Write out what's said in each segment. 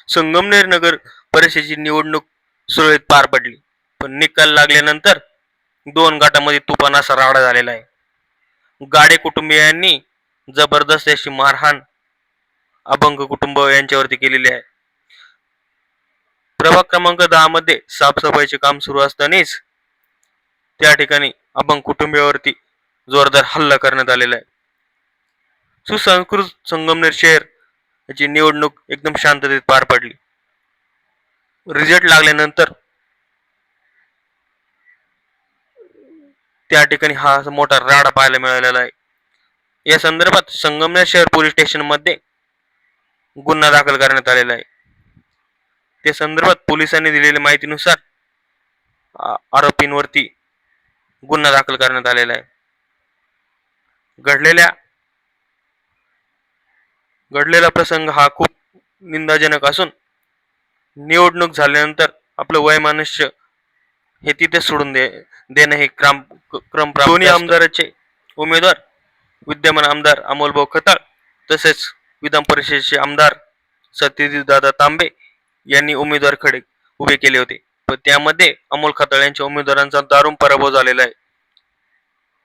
संगमनेर नगर परिषदेची निवडणूक सुरळीत पार पडली, पण निकाल लागल्यानंतर दोन गटामध्ये तुफान असा राडा झालेला आहे. गाडे कुटुंबियांनी जबरदस्त अशी मारहाण अभंग कुटुंब यांच्यावरती केलेली आहे. प्रभाग क्रमांक 10 मध्ये साफसफाईचे काम सुरू असतानाच त्या ठिकाणी अभंग कुटुंबियावरती जोरदार हल्ला करण्यात आलेला आहे. सुसंस्कृत संगमनेर शहर याची निवडणूक एकदम शांततेत पार पडली. रिझल्ट लागल्यानंतर त्या ठिकाणी हा मोठा राडा पाहायला मिळालेला आहे. या संदर्भात संगमनेर शहर पोलीस स्टेशन मध्ये गुन्हा दाखल करण्यात आलेला आहे. त्या संदर्भात पोलिसांनी दिलेल्या माहितीनुसार आरोपींवरती गुन्हा दाखल करण्यात आलेला आहे. घडलेला प्रसंग हा खूप निंदाजनक असून निवडणूक झाल्यानंतर आपलं वैमनस्य हे तिथे सोडून देणं हे क्रम दोन्ही आमदाराचे उमेदवार विद्यमान आमदार अमोलभाऊ खताळ तसेच विधान परिषदेचे आमदार सत्यजितदादा तांबे यांनी उमेदवार खडे उभे केले होते, पण त्यामध्ये अमोल खताळ यांच्या उमेदवारांचा दारुण पराभव झालेला आहे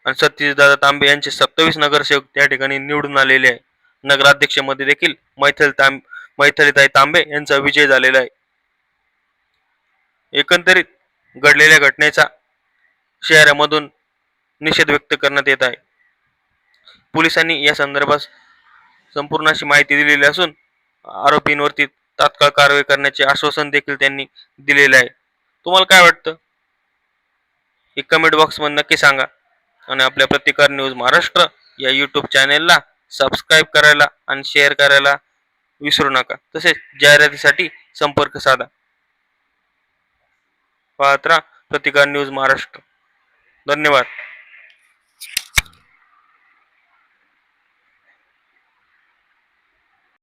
आणि सत्यजितदादा तांबे यांचे 27 नगरसेवक त्या ठिकाणी निवडून आलेले आहे. नगराध्यक्षमध्ये देखील मैथिलीताई तांबे यांचा विजय झालेला आहे. एकंदरीत घडलेल्या घटनेचा शहरामधून निषेध व्यक्त करण्यात येत आहे. पोलिसांनी या संदर्भात संपूर्ण अशी माहिती दिलेली असून आरोपींवरती तात्काळ कारवाई करण्याचे आश्वासन देखील त्यांनी दिलेले आहे. तुम्हाला काय वाटतं हे कमेंट बॉक्समध्ये नक्की सांगा आणि आपल्या प्रतिकार न्यूज महाराष्ट्र या यूट्यूब चॅनेलला सबस्क्राईब करायला आणि शेअर करायला विसरू नका. तसेच जाहिरातीसाठी संपर्क साधा. पाहत राहा प्रतिकार न्यूज महाराष्ट्र. धन्यवाद.